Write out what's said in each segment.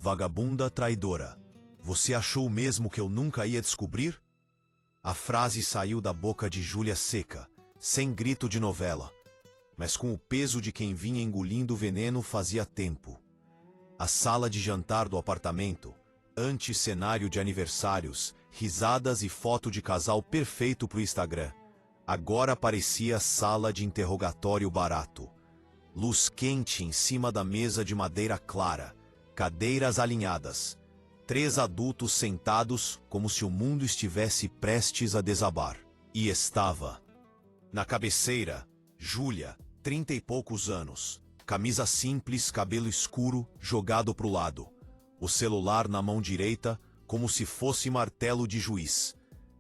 Vagabunda traidora. Você achou mesmo que eu nunca ia descobrir? A frase saiu da boca de Júlia seca, sem grito de novela, mas com o peso de quem vinha engolindo veneno fazia tempo. A sala de jantar do apartamento, antes-cenário de aniversários, risadas e foto de casal perfeito pro Instagram, agora parecia sala de interrogatório barato. Luz quente em cima da mesa de madeira clara, cadeiras alinhadas, 3 adultos sentados como se o mundo estivesse prestes a desabar. E estava. Na cabeceira, Júlia, 30 e poucos anos, camisa simples, cabelo escuro, jogado pro lado. O celular na mão direita, como se fosse martelo de juiz.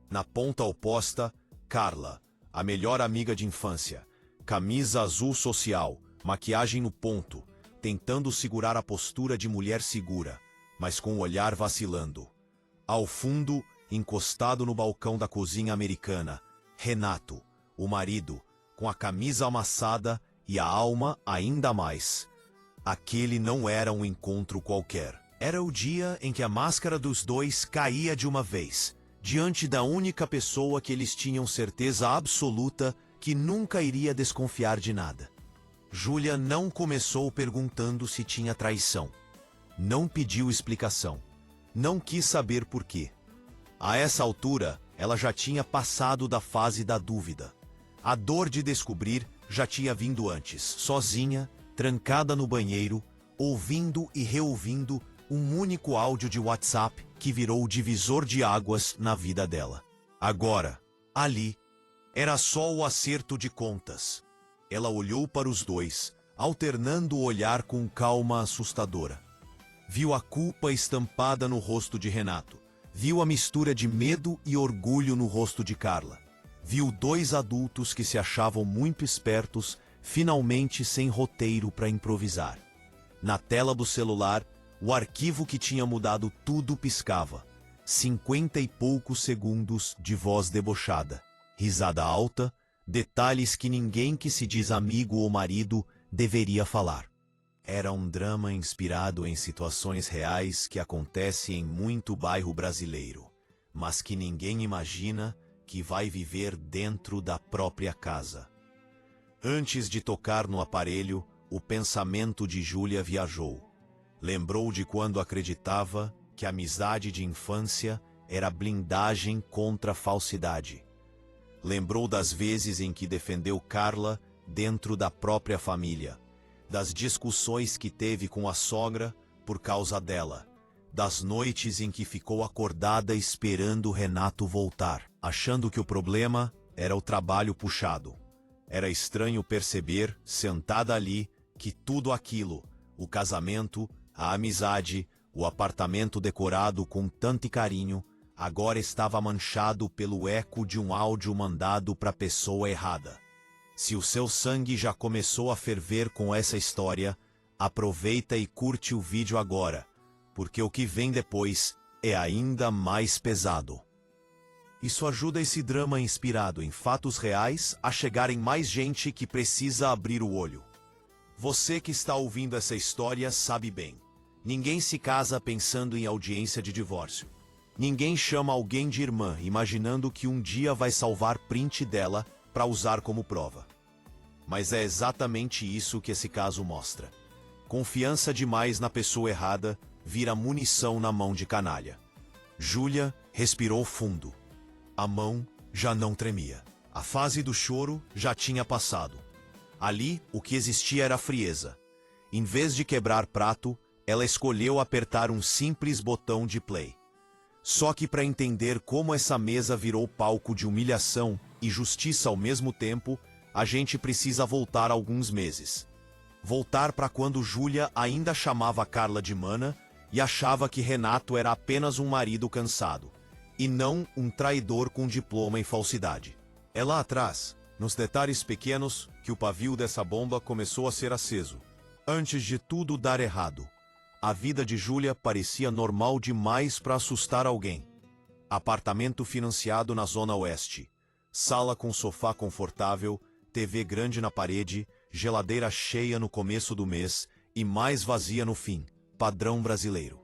Na ponta oposta, Carla, a melhor amiga de infância, camisa azul social, maquiagem no ponto, tentando segurar a postura de mulher segura, mas com o olhar vacilando. Ao fundo, encostado no balcão da cozinha americana, Renato, o marido, com a camisa amassada e a alma ainda mais. Aquele não era um encontro qualquer. Era o dia em que a máscara dos dois caía de uma vez, diante da única pessoa que eles tinham certeza absoluta que nunca iria desconfiar de nada. Júlia não começou perguntando se tinha traição. Não pediu explicação. Não quis saber por quê. A essa altura, ela já tinha passado da fase da dúvida. A dor de descobrir já tinha vindo antes, sozinha, trancada no banheiro, ouvindo e reouvindo um único áudio de WhatsApp que virou o divisor de águas na vida dela. Agora, ali, era só o acerto de contas. Ela olhou para os dois, alternando o olhar com calma assustadora. Viu a culpa estampada no rosto de Renato. Viu a mistura de medo e orgulho no rosto de Carla. Viu 2 adultos que se achavam muito espertos, finalmente sem roteiro para improvisar. Na tela do celular, o arquivo que tinha mudado tudo piscava. 50 e poucos segundos de voz debochada, risada alta, detalhes que ninguém que se diz amigo ou marido deveria falar. Era um drama inspirado em situações reais que acontecem em muito bairro brasileiro, mas que ninguém imagina que vai viver dentro da própria casa. Antes de tocar no aparelho, o pensamento de Júlia viajou. Lembrou de quando acreditava que a amizade de infância era blindagem contra a falsidade. Lembrou das vezes em que defendeu Carla dentro da própria família, das discussões que teve com a sogra por causa dela, das noites em que ficou acordada esperando Renato voltar, achando que o problema era o trabalho puxado. Era estranho perceber, sentada ali, que tudo aquilo, o casamento, a amizade, o apartamento decorado com tanto carinho, agora estava manchado pelo eco de um áudio mandado para a pessoa errada. Se o seu sangue já começou a ferver com essa história, aproveita e curte o vídeo agora, porque o que vem depois é ainda mais pesado. Isso ajuda esse drama inspirado em fatos reais a chegar em mais gente que precisa abrir o olho. Você que está ouvindo essa história sabe bem. Ninguém se casa pensando em audiência de divórcio. Ninguém chama alguém de irmã imaginando que um dia vai salvar print dela para usar como prova. Mas é exatamente isso que esse caso mostra. Confiança demais na pessoa errada vira munição na mão de canalha. Júlia respirou fundo. A mão já não tremia. A fase do choro já tinha passado. Ali, o que existia era frieza. Em vez de quebrar prato, ela escolheu apertar um simples botão de play. Só que para entender como essa mesa virou palco de humilhação e justiça ao mesmo tempo, a gente precisa voltar alguns meses. Voltar para quando Júlia ainda chamava Carla de mana e achava que Renato era apenas um marido cansado, e não um traidor com diploma em falsidade. É lá atrás, nos detalhes pequenos, que o pavio dessa bomba começou a ser aceso. Antes de tudo dar errado, a vida de Júlia parecia normal demais para assustar alguém. Apartamento financiado na Zona Oeste. Sala com sofá confortável, TV grande na parede, geladeira cheia no começo do mês e mais vazia no fim. Padrão brasileiro.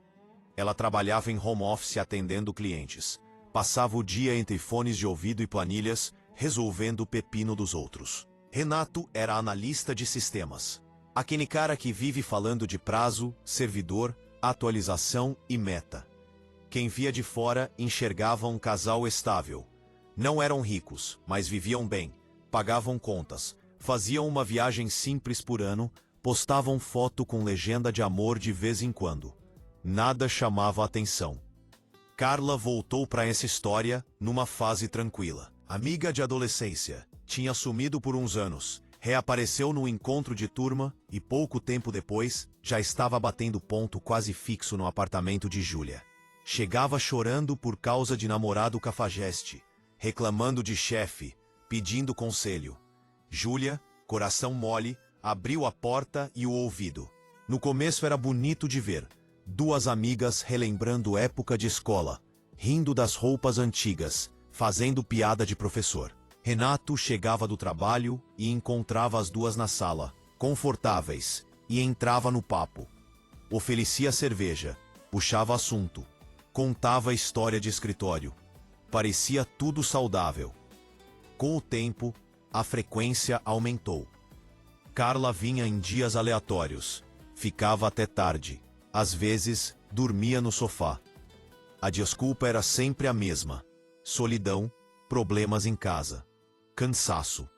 Ela trabalhava em home office atendendo clientes. Passava o dia entre fones de ouvido e planilhas, resolvendo o pepino dos outros. Renato era analista de sistemas. Aquele cara que vive falando de prazo, servidor, atualização e meta. Quem via de fora enxergava um casal estável. Não eram ricos, mas viviam bem, pagavam contas, faziam uma viagem simples por ano, postavam foto com legenda de amor de vez em quando. Nada chamava a atenção. Carla voltou para essa história numa fase tranquila. Amiga de adolescência, tinha sumido por uns anos, reapareceu no encontro de turma e pouco tempo depois, já estava batendo ponto quase fixo no apartamento de Júlia. Chegava chorando por causa de namorado cafajeste, reclamando de chefe, pedindo conselho. Júlia, coração mole, abriu a porta e o ouvido. No começo era bonito de ver. Duas amigas relembrando época de escola, rindo das roupas antigas, fazendo piada de professor. Renato chegava do trabalho e encontrava as duas na sala, confortáveis, e entrava no papo. Oferecia cerveja, puxava assunto, contava história de escritório. Parecia tudo saudável. Com o tempo, a frequência aumentou. Carla vinha em dias aleatórios, ficava até tarde. Às vezes, dormia no sofá. A desculpa era sempre a mesma: solidão, problemas em casa, cansaço.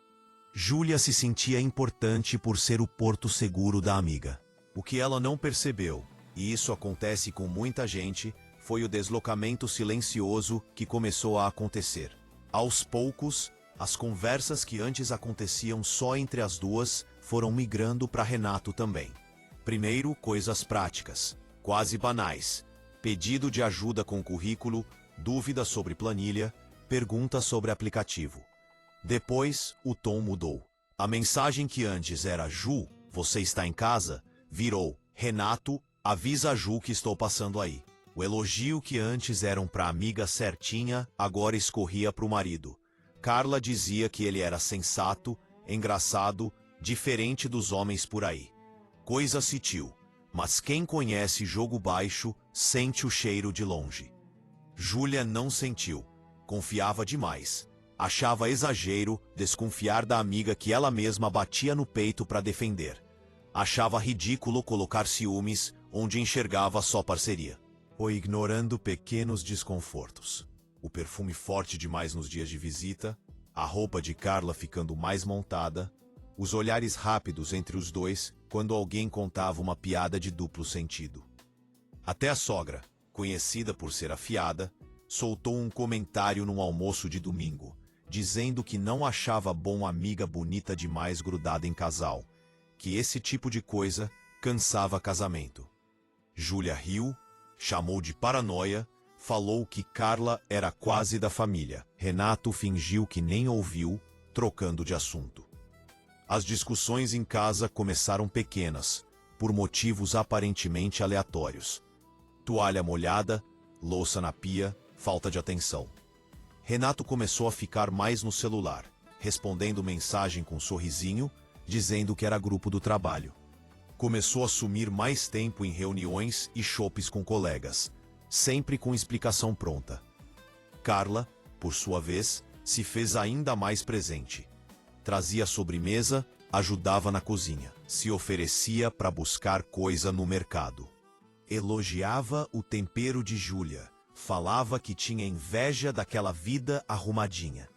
Júlia se sentia importante por ser o porto seguro da amiga. O que ela não percebeu, e isso acontece com muita gente, foi o deslocamento silencioso que começou a acontecer. Aos poucos, as conversas que antes aconteciam só entre as duas foram migrando para Renato também. Primeiro, coisas práticas, quase banais. Pedido de ajuda com currículo, dúvidas sobre planilha, perguntas sobre aplicativo. Depois, o tom mudou. A mensagem que antes era "Ju, você está em casa?" virou "Renato, avisa a Ju que estou passando aí." O elogio que antes eram para a amiga certinha, agora escorria para o marido. Carla dizia que ele era sensato, engraçado, diferente dos homens por aí. Coisa sutil, mas quem conhece jogo baixo sente o cheiro de longe. Júlia não sentiu, confiava demais. Achava exagero desconfiar da amiga que ela mesma batia no peito para defender. Achava ridículo colocar ciúmes onde enxergava só parceria. Foi ignorando pequenos desconfortos. O perfume forte demais nos dias de visita, a roupa de Carla ficando mais montada, os olhares rápidos entre os dois quando alguém contava uma piada de duplo sentido. Até a sogra, conhecida por ser afiada, soltou um comentário num almoço de domingo, dizendo que não achava bom amiga bonita demais grudada em casal, que esse tipo de coisa cansava casamento. Júlia riu, chamou de paranoia, falou que Carla era quase da família. Renato fingiu que nem ouviu, trocando de assunto. As discussões em casa começaram pequenas, por motivos aparentemente aleatórios. Toalha molhada, louça na pia, falta de atenção. Renato começou a ficar mais no celular, respondendo mensagem com um sorrisinho, dizendo que era grupo do trabalho. Começou a assumir mais tempo em reuniões e chopes com colegas, sempre com explicação pronta. Carla, por sua vez, se fez ainda mais presente. Trazia sobremesa, ajudava na cozinha, se oferecia para buscar coisa no mercado. Elogiava o tempero de Júlia, falava que tinha inveja daquela vida arrumadinha.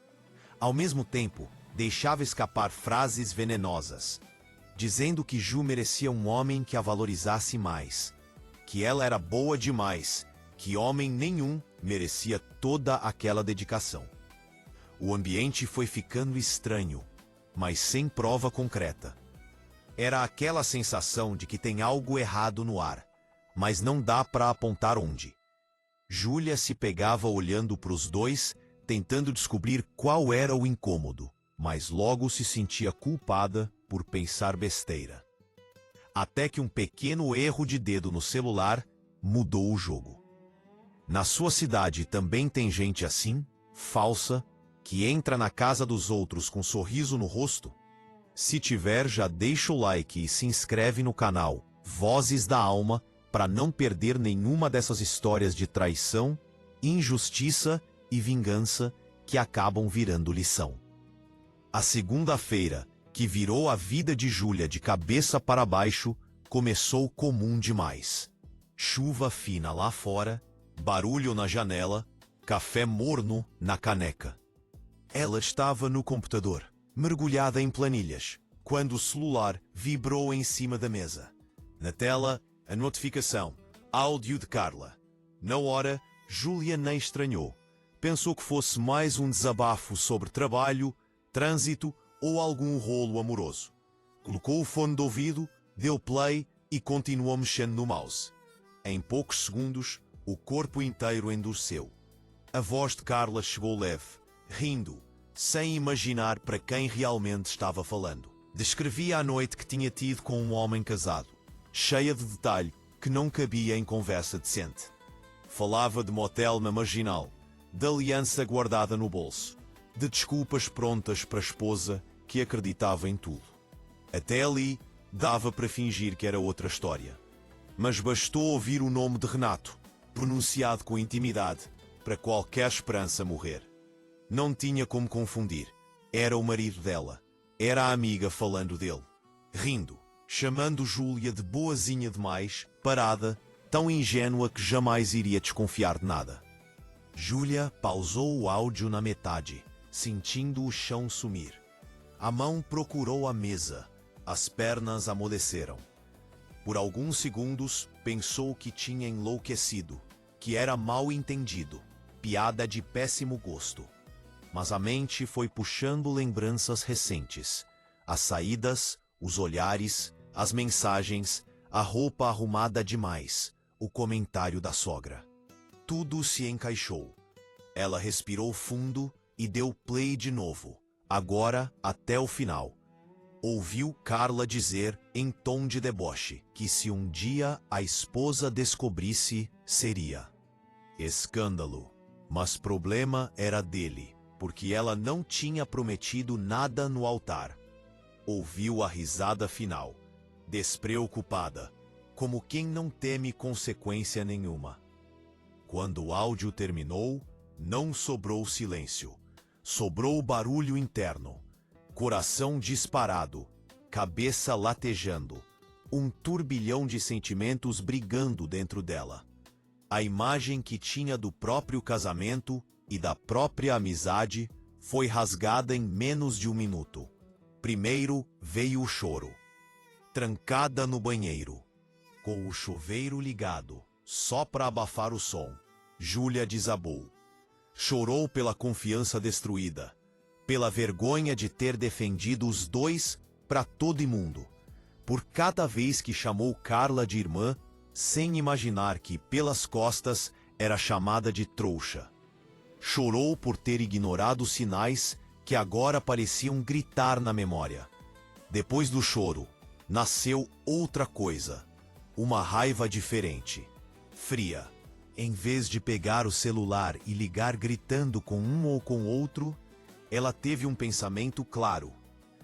Ao mesmo tempo, deixava escapar frases venenosas, dizendo que Ju merecia um homem que a valorizasse mais, que ela era boa demais, que homem nenhum merecia toda aquela dedicação. O ambiente foi ficando estranho, mas sem prova concreta. Era aquela sensação de que tem algo errado no ar, mas não dá para apontar onde. Júlia se pegava olhando para os dois, tentando descobrir qual era o incômodo, mas logo se sentia culpada por pensar besteira. Até que um pequeno erro de dedo no celular mudou o jogo. Na sua cidade também tem gente assim, falsa, que entra na casa dos outros com um sorriso no rosto? Se tiver, já deixa o like e se inscreve no canal Vozes da Alma para não perder nenhuma dessas histórias de traição, injustiça e vingança que acabam virando lição. A segunda-feira, que virou a vida de Júlia de cabeça para baixo, começou comum demais. Chuva fina lá fora, barulho na janela, café morno na caneca. Ela estava no computador, mergulhada em planilhas, quando o celular vibrou em cima da mesa. Na tela, a notificação, áudio de Carla. Na hora, Júlia nem estranhou. Pensou que fosse mais um desabafo sobre trabalho, trânsito ou algum rolo amoroso. Colocou o fone de ouvido, deu play e continuou mexendo no mouse. Em poucos segundos, o corpo inteiro endureceu. A voz de Carla chegou leve, rindo, sem imaginar para quem realmente estava falando. Descrevia a noite que tinha tido com um homem casado, cheia de detalhe que não cabia em conversa decente. Falava de motel na Marginal, de aliança guardada no bolso, de desculpas prontas para a esposa que acreditava em tudo. Até ali, dava para fingir que era outra história. Mas bastou ouvir o nome de Renato, pronunciado com intimidade, para qualquer esperança morrer. Não tinha como confundir. Era o marido dela. Era a amiga falando dele. Rindo, chamando Júlia de boazinha demais, parada, tão ingênua que jamais iria desconfiar de nada. Júlia pausou o áudio na metade, sentindo o chão sumir. A mão procurou a mesa. As pernas amoleceram. Por alguns segundos, pensou que tinha enlouquecido, que era mal entendido, piada de péssimo gosto. Mas a mente foi puxando lembranças recentes. As saídas, os olhares, as mensagens, a roupa arrumada demais, o comentário da sogra. Tudo se encaixou. Ela respirou fundo e deu play de novo, agora até o final. Ouviu Carla dizer, em tom de deboche, que se um dia a esposa descobrisse, seria escândalo. Mas problema era dele, porque ela não tinha prometido nada no altar. Ouviu a risada final, despreocupada, como quem não teme consequência nenhuma. Quando o áudio terminou, não sobrou silêncio. Sobrou barulho interno. Coração disparado, cabeça latejando, um turbilhão de sentimentos brigando dentro dela. A imagem que tinha do próprio casamento e da própria amizade foi rasgada em menos de um minuto. Primeiro veio o choro. Trancada no banheiro, com o chuveiro ligado, só para abafar o som, Júlia desabou. Chorou pela confiança destruída, pela vergonha de ter defendido os dois para todo mundo, por cada vez que chamou Carla de irmã, sem imaginar que, pelas costas, era chamada de trouxa. Chorou por ter ignorado os sinais que agora pareciam gritar na memória. Depois do choro, nasceu outra coisa, uma raiva diferente, fria. Em vez de pegar o celular e ligar gritando com um ou com outro, ela teve um pensamento claro.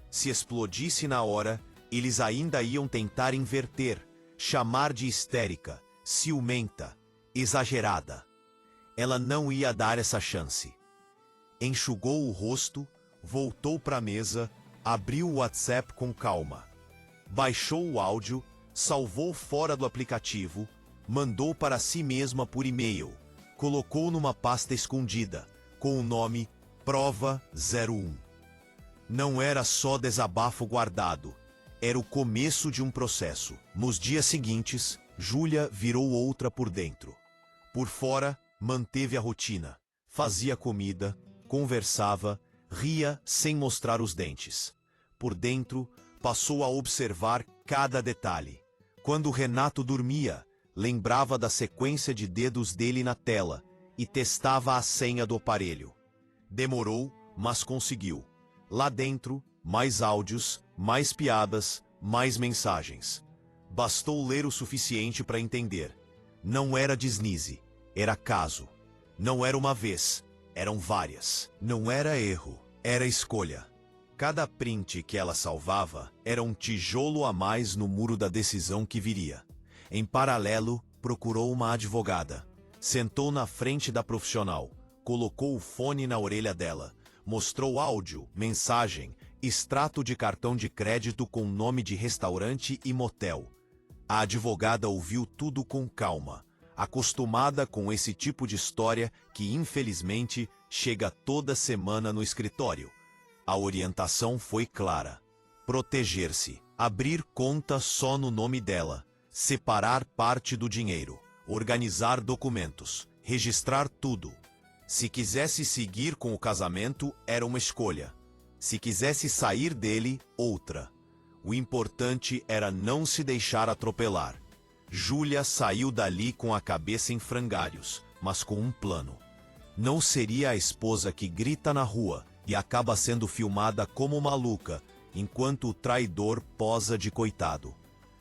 Se explodisse na hora, eles ainda iam tentar inverter, chamar de histérica, ciumenta, exagerada. Ela não ia dar essa chance. Enxugou o rosto, voltou para a mesa, abriu o WhatsApp com calma. Baixou o áudio, salvou fora do aplicativo, mandou para si mesma por e-mail, colocou numa pasta escondida, com o nome Prova 01. Não era só desabafo guardado, era o começo de um processo. Nos dias seguintes, Júlia virou outra por dentro. Por fora, manteve a rotina, fazia comida, conversava, ria sem mostrar os dentes. Por dentro, passou a observar cada detalhe. Quando Renato dormia, lembrava da sequência de dedos dele na tela e testava a senha do aparelho. Demorou, mas conseguiu. Lá dentro, mais áudios, mais piadas, mais mensagens. Bastou ler o suficiente para entender. Não era deslize, era caso. Não era uma vez, eram várias. Não era erro, era escolha. Cada print que ela salvava era um tijolo a mais no muro da decisão que viria. Em paralelo, procurou uma advogada. Sentou na frente da profissional, colocou o fone na orelha dela, mostrou áudio, mensagem, extrato de cartão de crédito com nome de restaurante e motel. A advogada ouviu tudo com calma, acostumada com esse tipo de história que, infelizmente, chega toda semana no escritório. A orientação foi clara: proteger-se, abrir conta só no nome dela, separar parte do dinheiro, organizar documentos, registrar tudo. Se quisesse seguir com o casamento, era uma escolha. Se quisesse sair dele, outra. O importante era não se deixar atropelar. Júlia saiu dali com a cabeça em frangalhos, mas com um plano. Não seria a esposa que grita na rua e acaba sendo filmada como maluca, enquanto o traidor posa de coitado.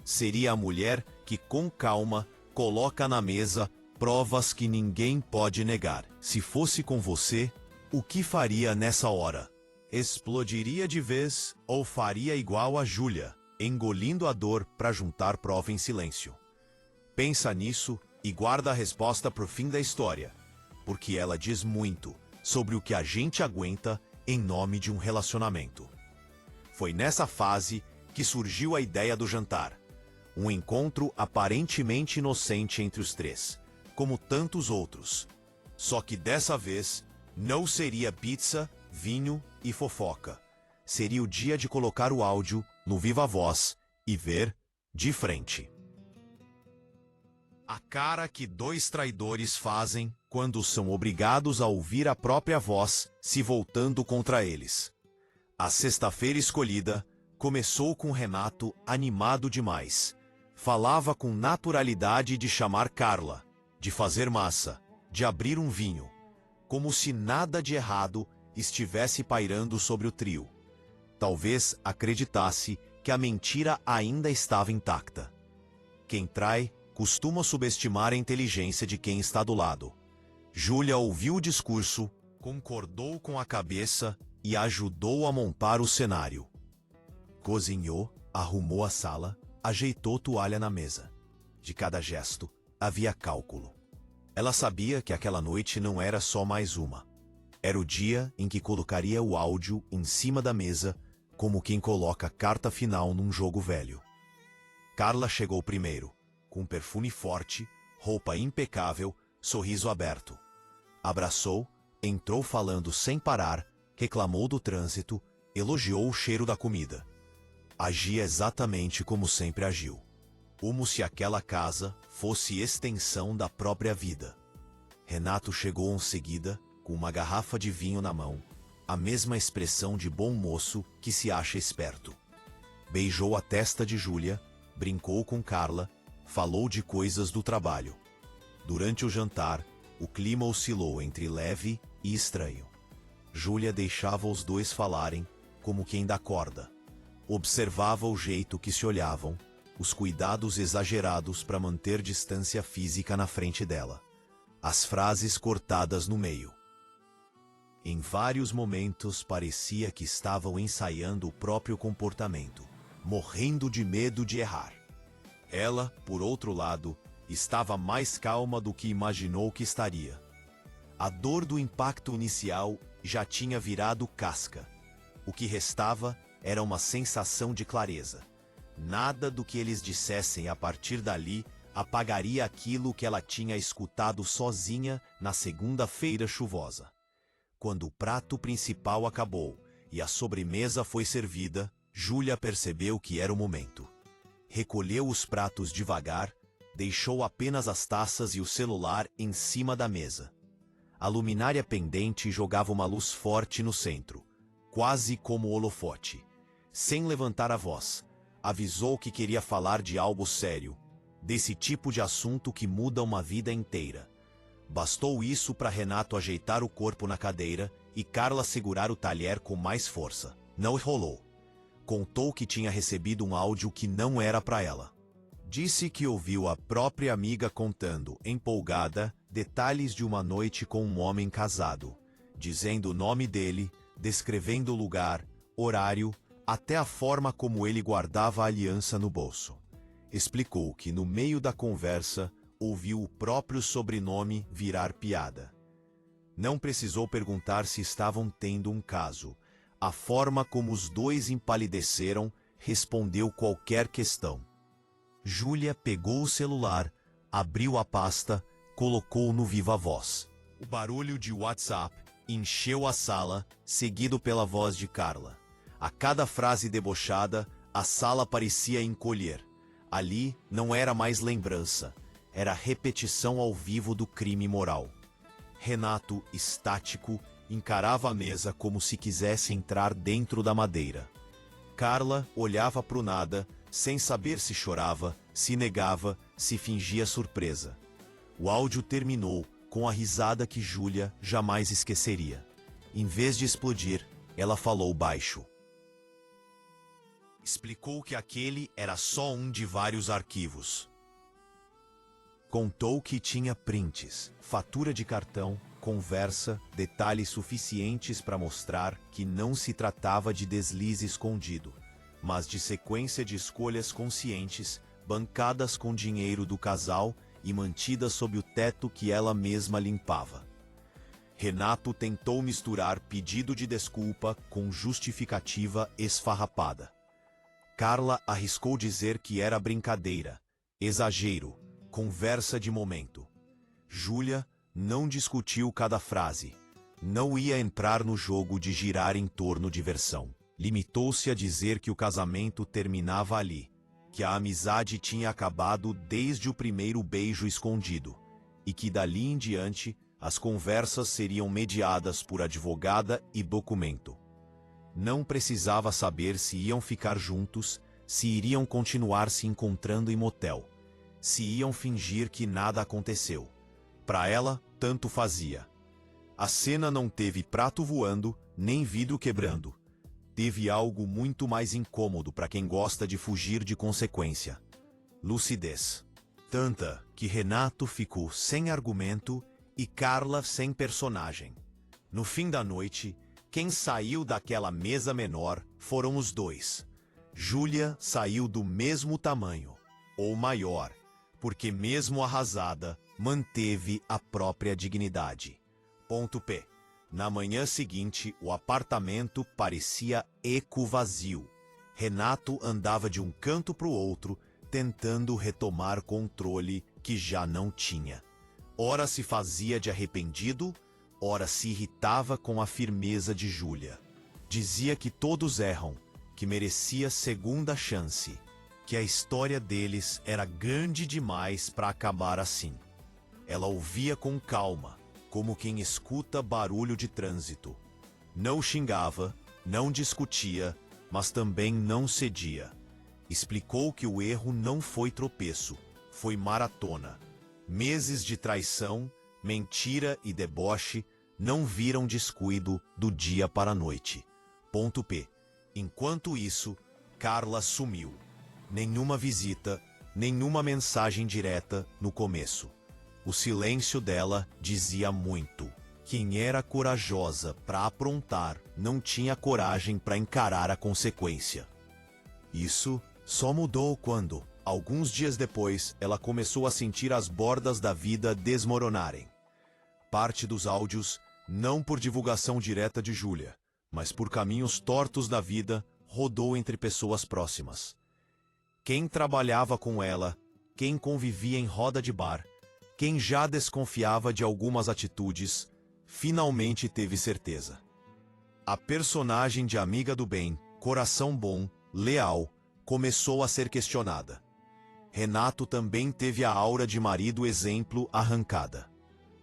Seria a mulher que, com calma, coloca na mesa provas que ninguém pode negar. Se fosse com você, o que faria nessa hora? Explodiria de vez ou faria igual a Júlia, engolindo a dor para juntar prova em silêncio? Pensa nisso e guarda a resposta pro fim da história, porque ela diz muito sobre o que a gente aguenta em nome de um relacionamento. Foi nessa fase que surgiu a ideia do jantar. Um encontro aparentemente inocente entre os três, como tantos outros. Só que dessa vez, não seria pizza, vinho e fofoca. Seria o dia de colocar o áudio no Viva Voz e ver de frente a cara que dois traidores fazem quando são obrigados a ouvir a própria voz se voltando contra eles. A sexta-feira escolhida começou com Renato animado demais. Falava com naturalidade de chamar Carla, de fazer massa, de abrir um vinho, como se nada de errado estivesse pairando sobre o trio. Talvez acreditasse que a mentira ainda estava intacta. Quem trai costuma subestimar a inteligência de quem está do lado. Júlia ouviu o discurso, concordou com a cabeça e ajudou a montar o cenário. Cozinhou, arrumou a sala, ajeitou toalha na mesa. De cada gesto, havia cálculo. Ela sabia que aquela noite não era só mais uma. Era o dia em que colocaria o áudio em cima da mesa, como quem coloca a carta final num jogo velho. Carla chegou primeiro, com perfume forte, roupa impecável, sorriso aberto. Abraçou, entrou falando sem parar, reclamou do trânsito, elogiou o cheiro da comida. Agia exatamente como sempre agiu. Como se aquela casa fosse extensão da própria vida. Renato chegou em seguida, com uma garrafa de vinho na mão, a mesma expressão de bom moço que se acha esperto. Beijou a testa de Júlia, brincou com Carla, falou de coisas do trabalho. Durante o jantar, o clima oscilou entre leve e estranho. Júlia deixava os dois falarem, como quem dá corda. Observava o jeito que se olhavam, os cuidados exagerados para manter distância física na frente dela. As frases cortadas no meio. Em vários momentos parecia que estavam ensaiando o próprio comportamento, morrendo de medo de errar. Ela, por outro lado, estava mais calma do que imaginou que estaria. A dor do impacto inicial já tinha virado casca. O que restava era uma sensação de clareza. Nada do que eles dissessem a partir dali apagaria aquilo que ela tinha escutado sozinha na segunda-feira chuvosa. Quando o prato principal acabou e a sobremesa foi servida, Júlia percebeu que era o momento. Recolheu os pratos devagar, deixou apenas as taças e o celular em cima da mesa. A luminária pendente jogava uma luz forte no centro, quase como holofote. Sem levantar a voz, avisou que queria falar de algo sério, desse tipo de assunto que muda uma vida inteira. Bastou isso para Renato ajeitar o corpo na cadeira e Carla segurar o talher com mais força. Não rolou. Contou que tinha recebido um áudio que não era para ela. Disse que ouviu a própria amiga contando, empolgada, detalhes de uma noite com um homem casado, dizendo o nome dele, descrevendo o lugar, horário, até a forma como ele guardava a aliança no bolso. explicou que no meio da conversa ouviu o próprio sobrenome virar piada. Não precisou perguntar se estavam tendo um caso. A forma como os dois empalideceram respondeu qualquer questão. Júlia pegou o celular, abriu a pasta, colocou no viva voz. O barulho de WhatsApp encheu a sala, seguido pela voz de Carla. A cada frase debochada, a sala parecia encolher. Ali não era mais lembrança, era repetição ao vivo do crime moral. Renato, estático, encarava a mesa como se quisesse entrar dentro da madeira. Carla olhava pro nada, sem saber se chorava, se negava, se fingia surpresa. O áudio terminou com a risada que Júlia jamais esqueceria. Em vez de explodir, ela falou baixo. Explicou que aquele era só um de vários arquivos. Contou que tinha prints, fatura de cartão, conversa, detalhes suficientes para mostrar que não se tratava de deslize escondido, mas de sequência de escolhas conscientes, bancadas com dinheiro do casal e mantidas sob o teto que ela mesma limpava. Renato tentou misturar pedido de desculpa com justificativa esfarrapada. Carla arriscou dizer que era brincadeira, exagero, conversa de momento. Júlia não discutiu cada frase. Não ia entrar no jogo de girar em torno de versão. Limitou-se a dizer que o casamento terminava ali, que a amizade tinha acabado desde o primeiro beijo escondido, e que dali em diante as conversas seriam mediadas por advogada e documento. Não precisava saber se iam ficar juntos, se iriam continuar se encontrando em motel, se iam fingir que nada aconteceu. Para ela, tanto fazia. A cena não teve prato voando, nem vidro quebrando. Teve algo muito mais incômodo para quem gosta de fugir de consequência. Lucidez. Tanta que Renato ficou sem argumento e Carla sem personagem. No fim da noite, quem saiu daquela mesa menor foram os dois. Júlia saiu do mesmo tamanho, ou maior, porque mesmo arrasada, manteve a própria dignidade. Ponto P. Na manhã seguinte, o apartamento parecia eco vazio. Renato andava de um canto para o outro, tentando retomar controle que já não tinha. Ora se fazia de arrependido, ora se irritava com a firmeza de Júlia. Dizia que todos erram, que merecia segunda chance, que a história deles era grande demais para acabar assim. Ela ouvia com calma, como quem escuta barulho de trânsito. Não xingava, não discutia, mas também não cedia. Explicou que o erro não foi tropeço, foi maratona. Meses de traição, mentira e deboche não viram descuido do dia para a noite. Ponto P. Enquanto isso, Carla sumiu. Nenhuma visita, nenhuma mensagem direta no começo. O silêncio dela dizia muito. Quem era corajosa para aprontar não tinha coragem para encarar a consequência. Isso só mudou quando, alguns dias depois, ela começou a sentir as bordas da vida desmoronarem. Parte dos áudios, não por divulgação direta de Júlia, mas por caminhos tortos da vida, rodou entre pessoas próximas. Quem trabalhava com ela, quem convivia em roda de bar, quem já desconfiava de algumas atitudes, finalmente teve certeza. A personagem de amiga do bem, coração bom, leal, começou a ser questionada. Renato também teve a aura de marido exemplo arrancada.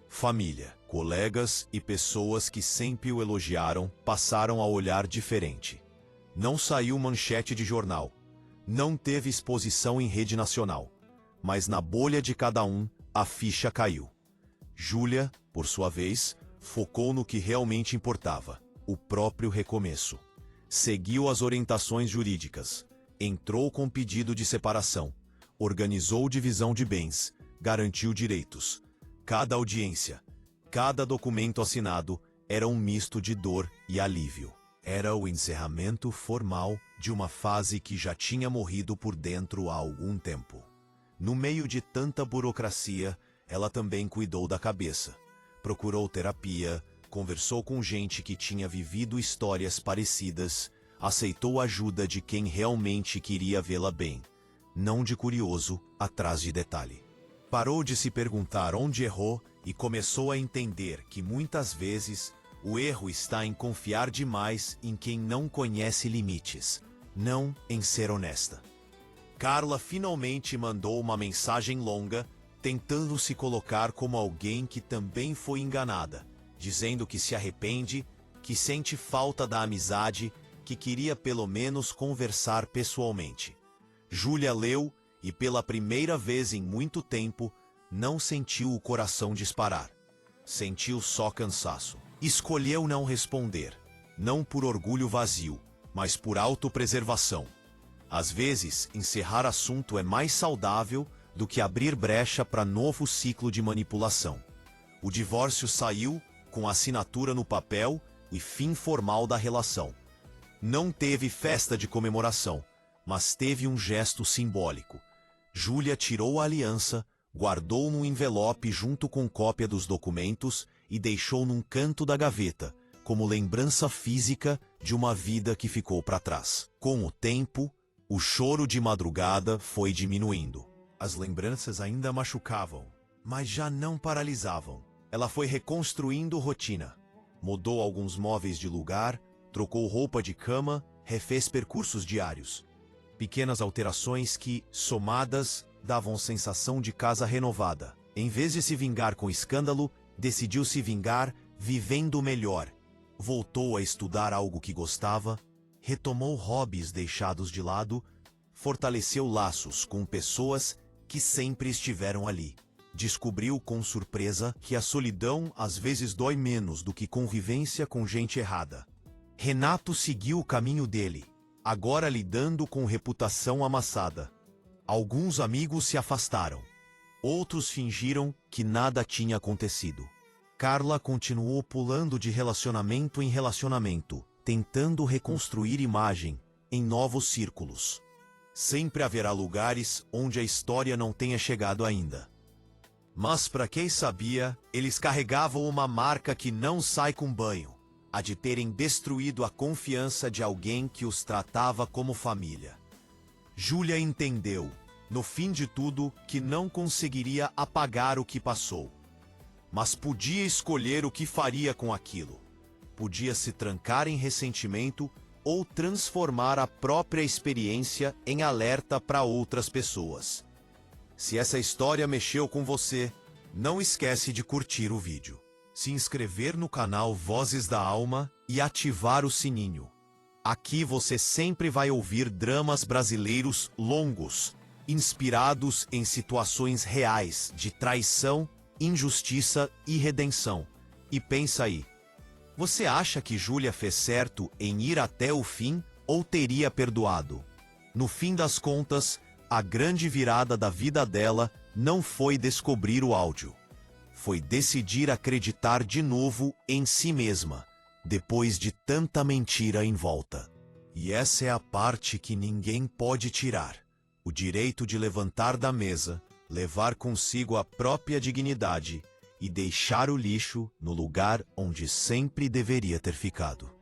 Família, colegas e pessoas que sempre o elogiaram passaram a olhar diferente. Não saiu manchete de jornal. Não teve exposição em rede nacional. Mas na bolha de cada um, a ficha caiu. Júlia, por sua vez, focou no que realmente importava: o próprio recomeço. Seguiu as orientações jurídicas. Entrou com pedido de separação. Organizou divisão de bens. Garantiu direitos. Cada audiência, cada documento assinado era um misto de dor e alívio. Era o encerramento formal de uma fase que já tinha morrido por dentro há algum tempo. No meio de tanta burocracia, ela também cuidou da cabeça. Procurou terapia, conversou com gente que tinha vivido histórias parecidas, aceitou a ajuda de quem realmente queria vê-la bem, não de curioso atrás de detalhe. Parou de se perguntar onde errou e começou a entender que muitas vezes o erro está em confiar demais em quem não conhece limites, não em ser honesta. Carla finalmente mandou uma mensagem longa, tentando se colocar como alguém que também foi enganada, dizendo que se arrepende, que sente falta da amizade, que queria pelo menos conversar pessoalmente. Júlia leu e pela primeira vez em muito tempo não sentiu o coração disparar. Sentiu só cansaço. Escolheu não responder, não por orgulho vazio, mas por autopreservação. Às vezes, encerrar assunto é mais saudável do que abrir brecha para novo ciclo de manipulação. O divórcio saiu com a assinatura no papel e fim formal da relação. Não teve festa de comemoração, mas teve um gesto simbólico. Júlia tirou a aliança, guardou num envelope junto com cópia dos documentos e deixou num canto da gaveta, como lembrança física de uma vida que ficou para trás. Com o tempo, o choro de madrugada foi diminuindo. As lembranças ainda machucavam, mas já não paralisavam. Ela foi reconstruindo rotina. Mudou alguns móveis de lugar, trocou roupa de cama, refez percursos diários. Pequenas alterações que, somadas, davam sensação de casa renovada. Em vez de se vingar com escândalo, decidiu se vingar vivendo melhor. Voltou a estudar algo que gostava, retomou hobbies deixados de lado, fortaleceu laços com pessoas que sempre estiveram ali. Descobriu com surpresa que a solidão às vezes dói menos do que convivência com gente errada. Renato seguiu o caminho dele, agora lidando com reputação amassada. Alguns amigos se afastaram. Outros fingiram que nada tinha acontecido. Carla continuou pulando de relacionamento em relacionamento, tentando reconstruir imagem em novos círculos. Sempre haverá lugares onde a história não tenha chegado ainda. Mas para quem sabia, eles carregavam uma marca que não sai com banho, a de terem destruído a confiança de alguém que os tratava como família. Júlia entendeu, no fim de tudo, que não conseguiria apagar o que passou. Mas podia escolher o que faria com aquilo. Podia se trancar em ressentimento ou transformar a própria experiência em alerta para outras pessoas. Se essa história mexeu com você, não esquece de curtir o vídeo, se inscrever no canal Vozes da Alma e ativar o sininho. Aqui você sempre vai ouvir dramas brasileiros longos, inspirados em situações reais de traição, injustiça e redenção. E pensa aí, você acha que Júlia fez certo em ir até o fim ou teria perdoado? No fim das contas, a grande virada da vida dela não foi descobrir o áudio. Foi decidir acreditar de novo em si mesma, depois de tanta mentira em volta. E essa é a parte que ninguém pode tirar: o direito de levantar da mesa, levar consigo a própria dignidade e deixar o lixo no lugar onde sempre deveria ter ficado.